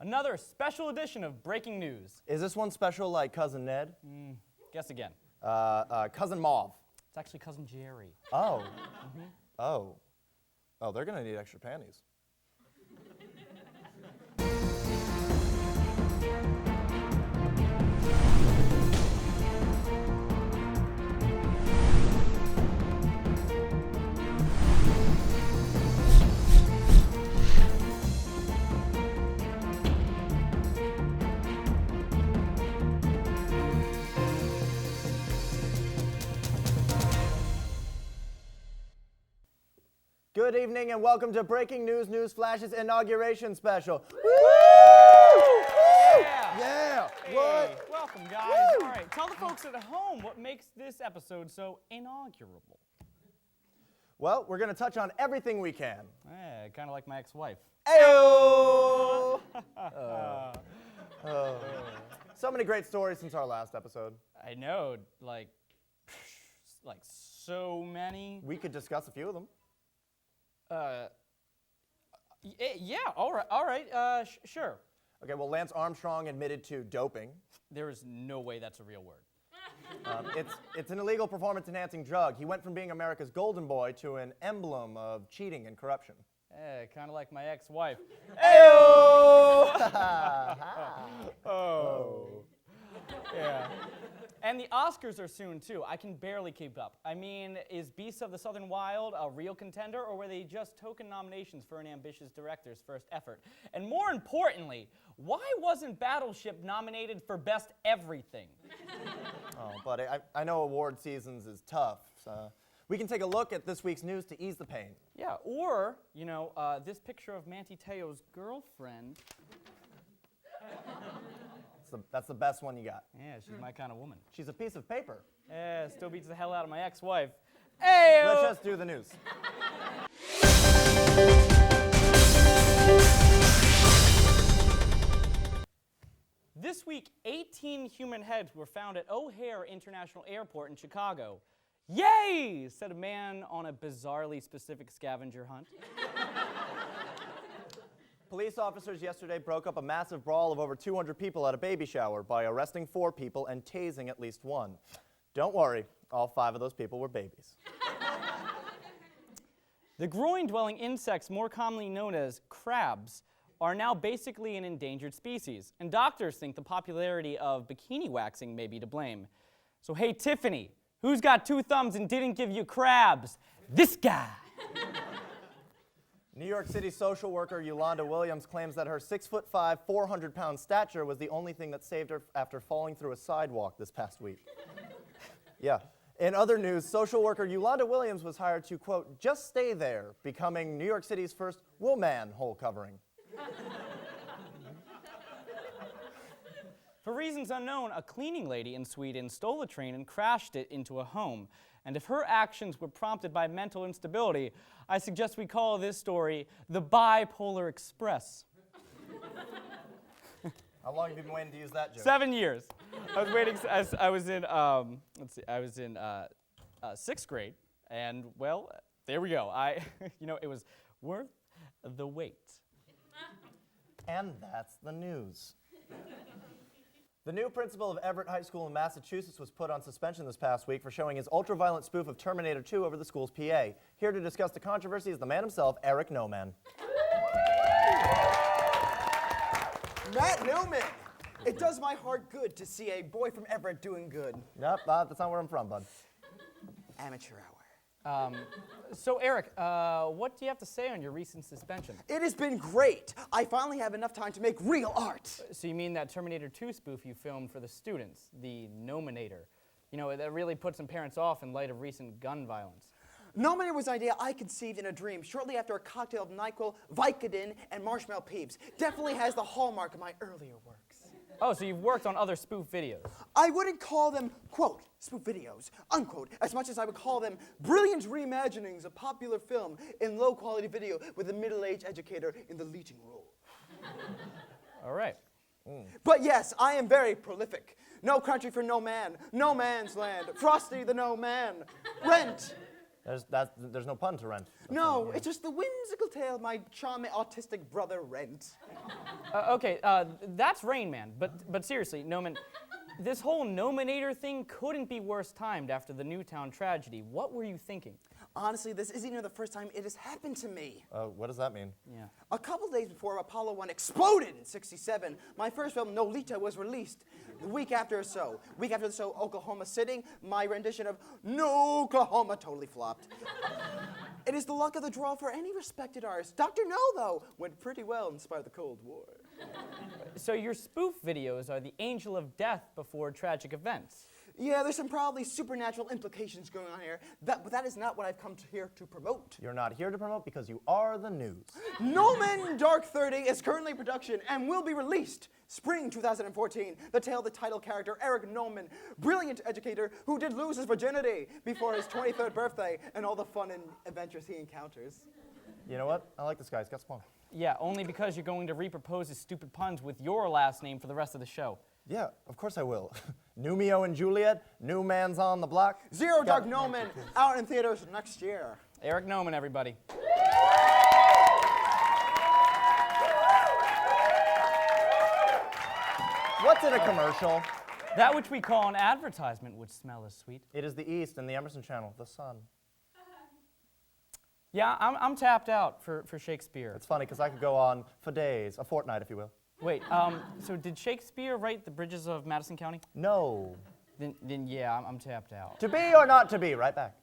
Another special edition of Breaking News. Is this one special like Cousin Ned? Guess again. Cousin Mauve. It's actually Cousin Jerry. Oh. Oh. Oh, they're gonna need extra panties. Good evening and welcome to Breaking News News Flash's inauguration special. Woo! Yeah! Hey, What? welcome, guys. Woo! All right, tell the folks at home what makes this episode so inaugurable. Well, we're gonna touch on everything we can. Kind of like my ex-wife. Ayo! So many great stories since our last episode. I know, like so many. We could discuss a few of them. Yeah, all right, sure. Okay, well, Lance Armstrong admitted to doping. There is no way that's a real word. It's an illegal performance-enhancing drug. He went from being America's golden boy to an emblem of cheating and corruption. Kind of like my ex-wife. Ayo! Oh. Yeah. And the Oscars are soon, too. I can barely keep up. I mean, is Beasts of the Southern Wild a real contender, or were they just token nominations for an ambitious director's first effort? And more importantly, why wasn't Battleship nominated for Best Everything? Oh, buddy, I know award seasons is tough. So we can take a look at this week's news to ease the pain. Yeah, or, this picture of Manti Te'o's girlfriend. That's the best one you got. Yeah, she's my kind of woman. She's a piece of paper. Yeah, still beats the hell out of my ex-wife. Hey! Let's just do the news. This week, 18 human heads were found at O'Hare International Airport in Chicago. Yay! Said a man on a bizarrely specific scavenger hunt. Police officers yesterday broke up a massive brawl of over 200 people at a baby shower by arresting 4 people and tasing at least 1. Don't worry, all 5 of those people were babies. The groin-dwelling insects, more commonly known as crabs, are now basically an endangered species, and doctors think the popularity of bikini waxing may be to blame. So hey, Tiffany, who's got 2 thumbs and didn't give you crabs? This guy! New York City social worker Yolanda Williams claims that her 6'5", 400-pound stature was the only thing that saved her after falling through a sidewalk this past week. Yeah. In other news, social worker Yolanda Williams was hired to, quote, just stay there, becoming New York City's first woman hole covering. For reasons unknown, a cleaning lady in Sweden stole a train and crashed it into a home. And if her actions were prompted by mental instability, I suggest we call this story the Bipolar Express. How long have you been waiting to use that joke? 7 years. I was waiting. I was in. I was in 6th grade, and well, there we go. It was worth the wait. And that's the news. The new principal of Everett High School in Massachusetts was put on suspension this past week for showing his ultra-violent spoof of Terminator 2 over the school's PA. Here to discuss the controversy is the man himself, Eric Noman. Matt Newman! It does my heart good to see a boy from Everett doing good. Yep, that's not where I'm from, bud. Amateur hour. So Eric, what do you have to say on your recent suspension? It has been great. I finally have enough time to make real art. So you mean that Terminator 2 spoof you filmed for the students, the Nominator? That really put some parents off in light of recent gun violence. Nominator was an idea I conceived in a dream shortly after a cocktail of NyQuil, Vicodin, and marshmallow peeps. Definitely has the hallmark of my earlier works. Oh, so you've worked on other spoof videos. I wouldn't call them, quote, spoof videos, unquote, as much as I would call them brilliant reimaginings of popular film in low-quality video with a middle-aged educator in the leading role. All right. But yes, I am very prolific. No country for no man, no man's land, Frosty the No Man, Rent. There's no pun to rent. No, it's just the whimsical tale my charming autistic brother Rent. Okay, that's Rain Man, but seriously, Noman, this whole Nominator thing couldn't be worse timed after the Newtown tragedy. What were you thinking? Honestly, this isn't even the first time it has happened to me. What does that mean? Yeah. A couple days before Apollo 1 exploded in '67, my first film, Nolita, was released. The week after the show, Oklahoma City, my rendition of No Oklahoma totally flopped. It is the luck of the draw for any respected artist. Dr. No, though, went pretty well in spite of the Cold War. So your spoof videos are the angel of death before tragic events. Yeah, there's some probably supernatural implications going on here, but that is not what I've come here to promote. You're not here to promote because you are the news. Noman Dark 30 is currently in production and will be released spring 2014. The tale of the title character, Eric Noman, brilliant educator who did lose his virginity before his 23rd birthday and all the fun and adventures he encounters. You know what? I like this guy. He's got spunk. Yeah, only because you're going to repropose his stupid puns with your last name for the rest of the show. Yeah, of course I will. Numeo and Juliet, New Man's on the Block. Zero Dark Noman, out in theaters next year. Eric Noman, everybody. What's in a commercial? That which we call an advertisement would smell as sweet. It is the East and the Emerson Channel, the sun. Yeah, I'm tapped out for Shakespeare. It's funny because I could go on for days, a fortnight if you will. Wait, so did Shakespeare write The Bridges of Madison County? No. Then yeah, I'm tapped out. To be or not to be, right back.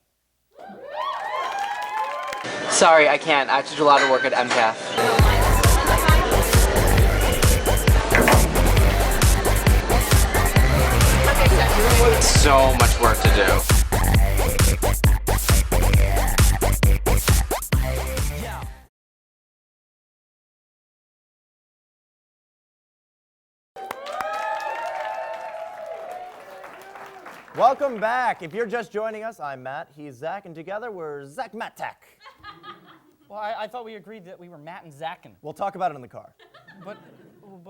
Sorry, I can't. I have to do a lot of work at MCAF. So much work to do. Welcome back. If you're just joining us, I'm Matt, he's Zach, and together we're Zach Matt Tech. Well, I thought we agreed that we were Matt and Zachin. We'll talk about it in the car. But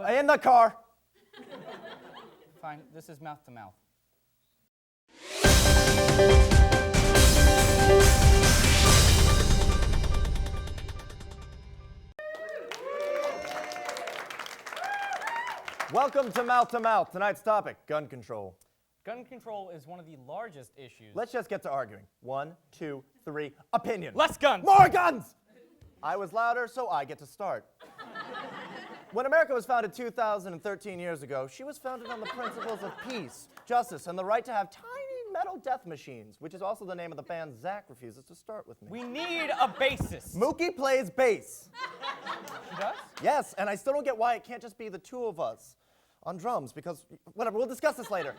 In the car. fine, this is mouth to mouth. Welcome to Mouth to Mouth. Tonight's topic, gun control. Gun control is one of the largest issues. Let's just get to arguing. 1, 2, 3, opinion. Less guns! More guns! I was louder, so I get to start. When America was founded 2,013 years ago, she was founded on the principles of peace, justice, and the right to have tiny metal death machines, which is also the name of the band Zach refuses to start with me. We need a bassist. Mookie plays bass. She does? Yes, and I still don't get why it can't just be the two of us on drums, because, whatever, we'll discuss this later.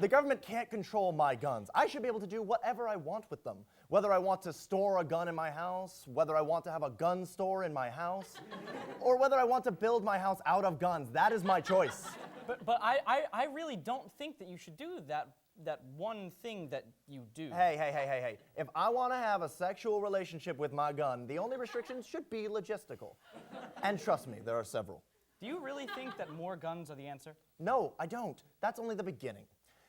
The government can't control my guns. I should be able to do whatever I want with them. Whether I want to store a gun in my house, whether I want to have a gun store in my house, or whether I want to build my house out of guns. That is my choice. But I really don't think that you should do that one thing that you do. Hey. If I want to have a sexual relationship with my gun, the only restrictions should be logistical. And trust me, there are several. Do you really think that more guns are the answer? No, I don't. That's only the beginning.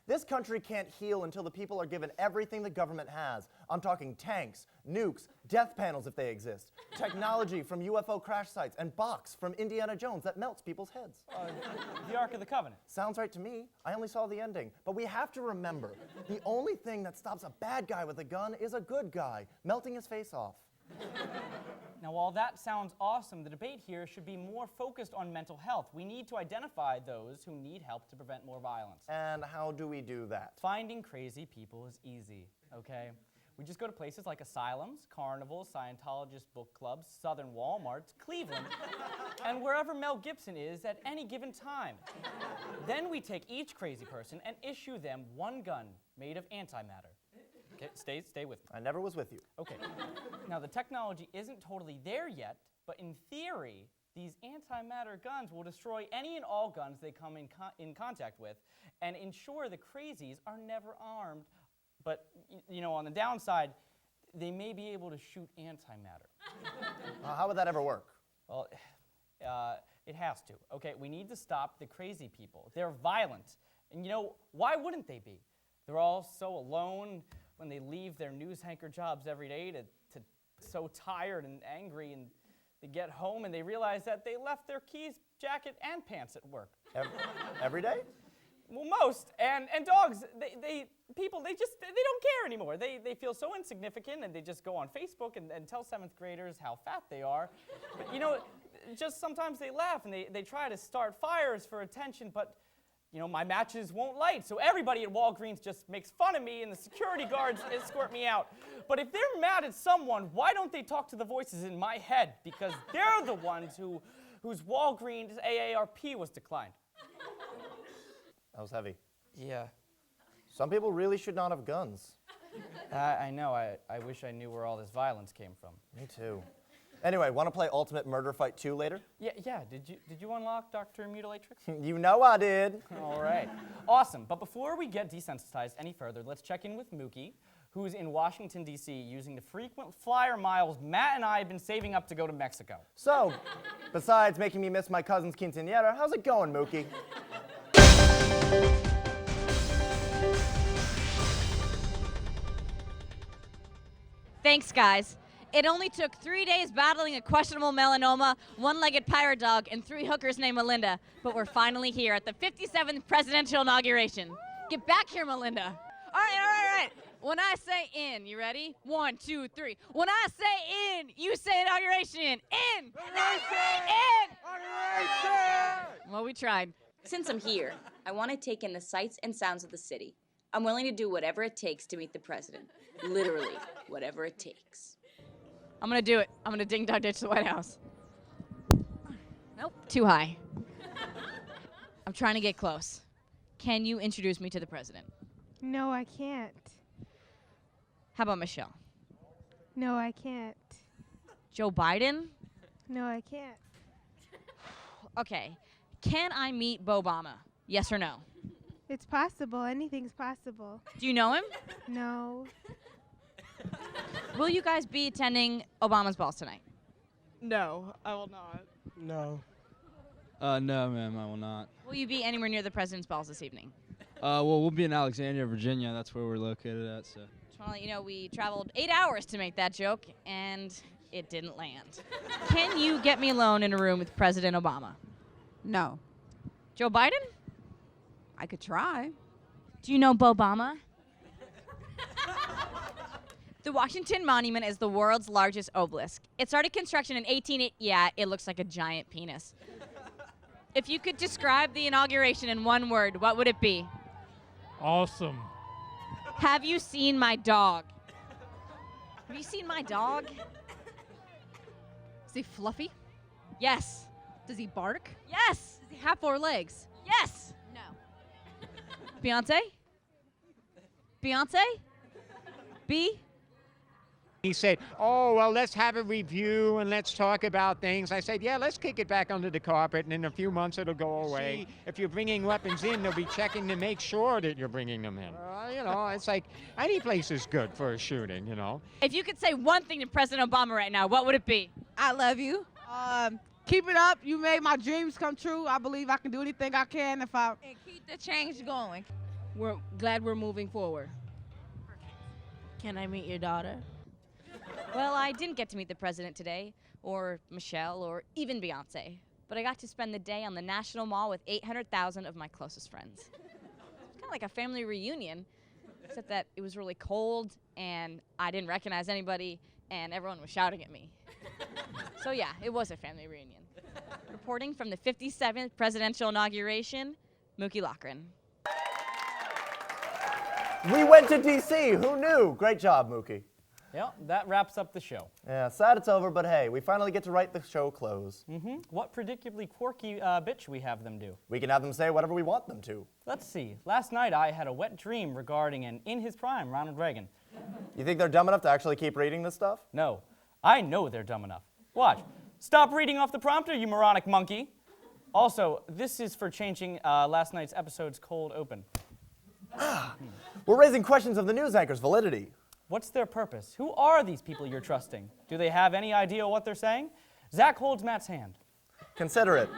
This country can't heal until the people are given everything the government has. I'm talking tanks, nukes, death panels if they exist, technology from UFO crash sites, and box from Indiana Jones that melts people's heads. The Ark of the Covenant. Sounds right to me. I only saw the ending. But we have to remember, the only thing that stops a bad guy with a gun is a good guy, melting his face off. Now, while that sounds awesome, the debate here should be more focused on mental health. We need to identify those who need help to prevent more violence. And how do we do that? Finding crazy people is easy, okay? We just go to places like asylums, carnivals, Scientologist book clubs, Southern Walmarts, Cleveland, and wherever Mel Gibson is at any given time. Then we take each crazy person and issue them one gun made of antimatter. Okay, stay with me. I never was with you. Okay. Now, the technology isn't totally there yet, but in theory, these antimatter guns will destroy any and all guns they come in contact with and ensure the crazies are never armed. But, you know, on the downside, they may be able to shoot antimatter. How would that ever work? Well, it has to. Okay, we need to stop the crazy people. They're violent. And, you know, why wouldn't they be? They're all so alone, when they leave their news anchor jobs every day to so tired and angry, and they get home and they realize that they left their keys, jacket, and pants at work. Every day? Well, most. And dogs, they don't care anymore. They feel so insignificant, and they just go on Facebook and tell 7th graders how fat they are. But, you know, just sometimes they laugh, and they try to start fires for attention, but, you know, my matches won't light. So everybody at Walgreens just makes fun of me, and the security guards escort me out. But if they're mad at someone, why don't they talk to the voices in my head? Because they're the ones whose Walgreens AARP was declined. That was heavy. Yeah. Some people really should not have guns. I know. I wish I knew where all this violence came from. Me too. Anyway, want to play Ultimate Murder Fight 2 later? Yeah. Did you unlock Dr. Mutilatrix? You know I did. All right. Awesome. But before we get desensitized any further, let's check in with Mookie, who's in Washington, D.C., using the frequent flyer miles Matt and I have been saving up to go to Mexico. So, besides making me miss my cousin's quinceañera, how's it going, Mookie? Thanks, guys. It only took 3 days battling a questionable melanoma, one-legged pirate dog, and 3 hookers named Melinda. But we're finally here at the 57th presidential inauguration. Get back here, Melinda. All right. When I say in, you ready? 1, 2, 3. When I say in, you say inauguration. In. In. Well, we tried. Since I'm here, I want to take in the sights and sounds of the city. I'm willing to do whatever it takes to meet the president. Literally, whatever it takes. I'm gonna do it. I'm gonna ding-dong ditch the White House. Nope, too high. I'm trying to get close. Can you introduce me to the president? No, I can't. How about Michelle? No, I can't. Joe Biden? No, I can't. Okay. Can I meet Bo Obama? Yes or no? It's possible. Anything's possible. Do you know him? No. Will you guys be attending Obama's balls tonight? No, I will not. No. No, ma'am, I will not. Will you be anywhere near the president's balls this evening? Well, we'll be in Alexandria, Virginia. That's where we're located at, so. Just want to let you know we traveled 8 hours to make that joke, and it didn't land. Can you get me alone in a room with President Obama? No. Joe Biden? I could try. Do you know Bo Obama? The Washington Monument is the world's largest obelisk. It started construction in it looks like a giant penis. If you could describe the inauguration in one word, what would it be? Awesome. Have you seen my dog? Have you seen my dog? Is he fluffy? Yes. Does he bark? Yes. Does he have 4 legs? Yes. No. Beyonce? Beyonce? B? He said, oh, well, let's have a review and let's talk about things. I said, yeah, let's kick it back under the carpet, and in a few months it'll go away. If you're bringing weapons in, they'll be checking to make sure that you're bringing them in. It's like any place is good for a shooting, If you could say one thing to President Obama right now, what would it be? I love you. Keep it up. You made my dreams come true. I believe I can do anything I can if I... And keep the change going. We're glad we're moving forward. Can I meet your daughter? Well, I didn't get to meet the president today, or Michelle, or even Beyonce. But I got to spend the day on the National Mall with 800,000 of my closest friends. It's kind of like a family reunion, except that it was really cold, and I didn't recognize anybody, and everyone was shouting at me. So yeah, it was a family reunion. Reporting from the 57th presidential inauguration, Mookie Loughran. We went to D.C. Who knew? Great job, Mookie. Yeah, that wraps up the show. Yeah, sad it's over, but hey, we finally get to write the show close. What predictably quirky bit should we have them do? We can have them say whatever we want them to. Let's see. Last night I had a wet dream regarding an in his prime Ronald Reagan. You think they're dumb enough to actually keep reading this stuff? No, I know they're dumb enough. Watch. Stop reading off the prompter, you moronic monkey. Also, this is for changing last night's episode's cold open. We're raising questions of the news anchor's validity. What's their purpose? Who are these people you're trusting? Do they have any idea what they're saying? Zach holds Matt's hand. Consider it.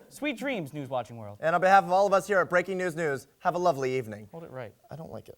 Sweet dreams, News Watching World. And on behalf of all of us here at Breaking News News, have a lovely evening. Hold it right. I don't like it.